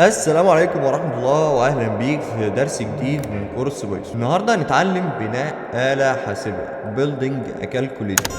السلام عليكم ورحمة الله وأهلا بيك في درس جديد من كورس بايثون. النهاردة هنتعلم بناء آلة حاسبة Building a Calculator.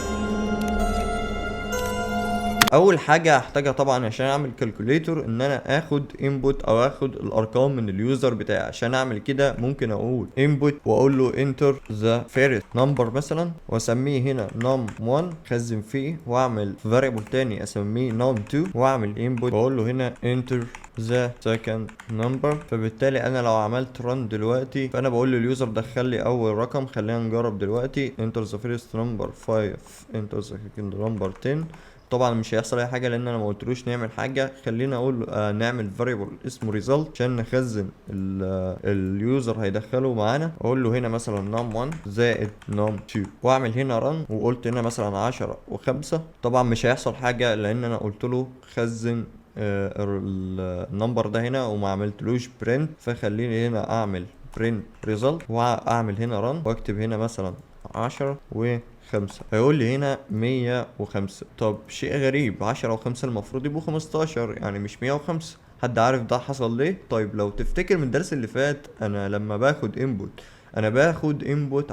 أول حاجة هحتاجها طبعا عشان أعمل كالكوليتور إن أنا آخد input أو آخد الأرقام من اليوزر بتاعي. عشان أعمل كده ممكن أقول input وأقول له enter the first number مثلا وأسميه هنا num1 خزن فيه، وأعمل variable تاني أسميه num2 وأعمل input وأقول له هنا enter the second number. فبالتالي انا لو عملت run دلوقتي فانا بقول لليوزر دخل لي اول رقم. خلينا نجرب دلوقتي enter the first number 5 enter the second number 10. طبعا مش هيحصل اي حاجه لان انا ما قلتلوش نعمل حاجه. خلينا اقول نعمل variable اسمه result عشان نخزن اليوزر هيدخله معانا. اقول له هنا مثلا num1 زائد num2 واعمل هنا run وقلت هنا مثلا 10 و5. طبعا مش هيحصل حاجه لان انا قلت له خزن النمبر ده هنا وما عملتلوش برنت. فخليني هنا اعمل برنت ريزلت واعمل هنا رن واكتب هنا مثلا 10 و5. هيقول لي هنا 105. طب شيء غريب، 10 و5 المفروض يبقوا 15 يعني مش 105. حد عارف ده حصل ليه؟ طيب لو تفتكر من الدرس اللي فات انا لما باخد انبوت انا باخد انبوت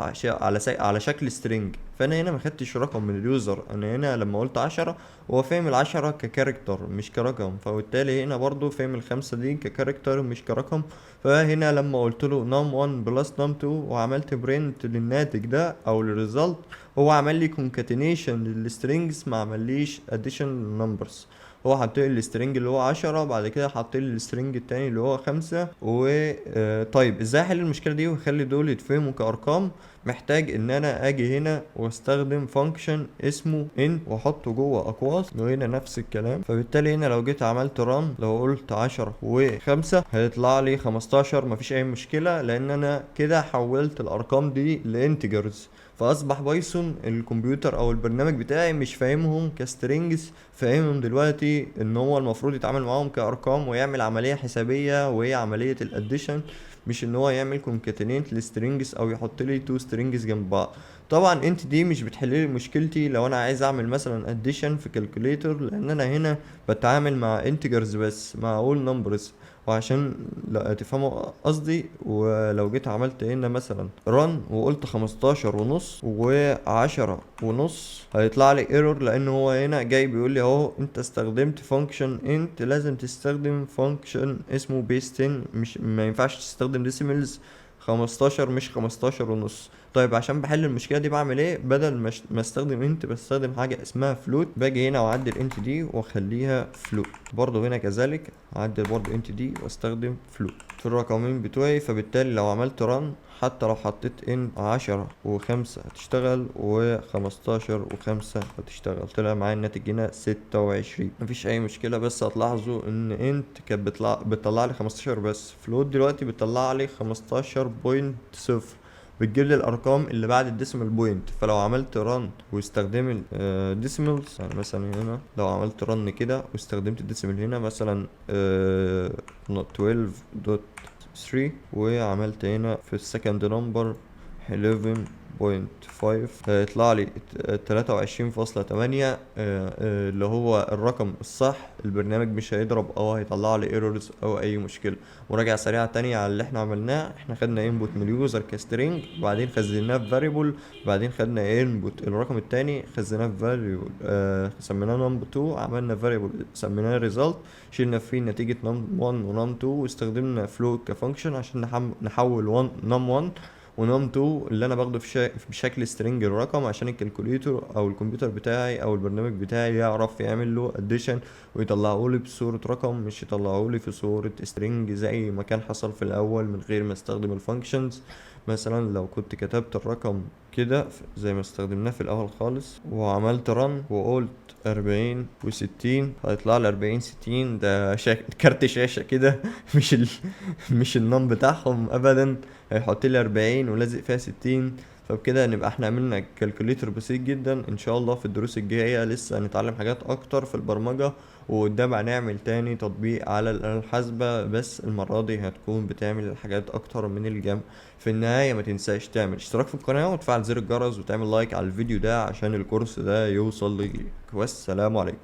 على شكل سترينج. فانا هنا ما خدتش رقم من اليوزر. انا هنا لما قلت 10 هو فاهم ال10 ككاركتر مش كرقم، فبالتالي هنا برضو فاهم ال5 دي ككاركتر مش كرقم. فهنا لما قلت له num1 بلس num2 وعملت برنت للناتج ده او للريزلت، هو عمل لي concatenation للسترينجز ما عمليش addition numbers. هو حط لي السترنج اللي هو 10 بعد كده حط لي السترنج التاني اللي هو 5 طيب ازاي احل المشكله دي واخلي دول يتفهموا كارقام؟ محتاج ان انا اجي هنا واستخدم فانكشن اسمه int واحطه جوه اقواس وهنا نفس الكلام. فبالتالي هنا لو جيت عملت ران لو قلت 10 و5 هيطلع لي 15. مفيش اي مشكله لان انا كده حولت الارقام دي لانتجرز. فاصبح بايثون الكمبيوتر او البرنامج بتاعي مش فاهمهم كسترينجز، فاهمهم دلوقتي ان هو المفروض يتعامل معاهم كارقام ويعمل عمليه حسابيه وهي عمليه الاديشن، مش ان هو يعمل كونكاتينيت لسترينجز او يحط لي تو سترينجز جنب بعض. طبعا انت دي مش بتحل لي مشكلتي لو انا عايز اعمل مثلا اديشن في كالكوليتور، لان انا هنا بتعامل مع انتجرز بس مع اول نمبرز. وعشان لا تفهموا قصدي، ولو جيت عملت هنا مثلا رن وقلت 15 ونص و10 ونص هيطلع لي ايرور، لان هو هنا جاي بيقول لي اهو انت استخدمت فانكشن انت لازم تستخدم فانكشن اسمه بيس 10. مش ما ينفعش تستخدم ديسيملز 15 مش 15 ونص. طيب عشان بحل المشكله دي بعمل ايه؟ بدل ما استخدم انت بستخدم حاجه اسمها فلوت. باجي هنا واعدل انت دي واخليها فلوت. برضو هنا كذلك اعدل برضو انت دي واستخدم فلوت في الرقمين بتوعي. فبالتالي لو عملت رن حتى لو حطيت ان 10 و5 هتشتغل و15 و5 هتشتغل. طلع معايا الناتج هنا 26. مفيش اي مشكله، بس هتلاحظوا ان انت كانت بتطلع لي 15 بس. فلوت دلوقتي بتطلع لي 15.0، بتجيب لي الارقام اللي بعد الديسيمال بوينت. فلو عملت رن واستخدم الديسيمالز يعني مثلا هنا لو عملت رن كده واستخدمت الديسيمال هنا مثلا 12.3 وعملت هنا في السكند نمبر 11.5 هيطلع لي 23.8 اللي هو الرقم الصح. البرنامج مش هيضرب او هيطلع لي ايرورز او اي مشكله. مراجعه سريعه تانية على اللي احنا عملناه، احنا خدنا انبوت من اليوزر كسترينج وبعدين خزناه في فاريبل، بعدين خدنا انبوت الرقم التاني خزناه في فاريبل سميناه نمبر 2، عملنا فاريبل سميناه ريزلت شيلنا فيه نتيجه نم 1 ونم 2 واستخدمنا فلوت كفانكشن عشان نحول 1 نم 1 ونوم 2 اللي انا باخده بشكل سترينج الرقم عشان الكالكوليتور او الكمبيوتر بتاعي او البرنامج بتاعي يعرف يعمل له اديشن ويطلعه لي بصوره رقم، مش يطلعه لي في صوره سترينج زي ما كان حصل في الاول من غير ما استخدم الفانكشنز. مثلا لو كنت كتبت الرقم كده زي ما استخدمناه في الاول خالص وعملت رن وقلت 40 و60 هيطلع لي 40 60. ده كارت شاشة كده مش النم بتاعهم ابدا. هيحط لي 40 ولازق فيها 60. فبكده نبقى احنا عملنا كالكوليتر بسيط جدا. ان شاء الله في الدروس الجاية لسه هنتعلم حاجات اكتر في البرمجة، وقدام هنعمل تاني تطبيق على الآلة الحاسبة، بس المرة دي هتكون بتعمل الحاجات اكتر من الجمع. في النهاية ما تنساش تعمل اشتراك في القناة وتفعل زر الجرس وتعمل لايك على الفيديو ده عشان الكورس ده يوصل ليك. والسلام عليكم.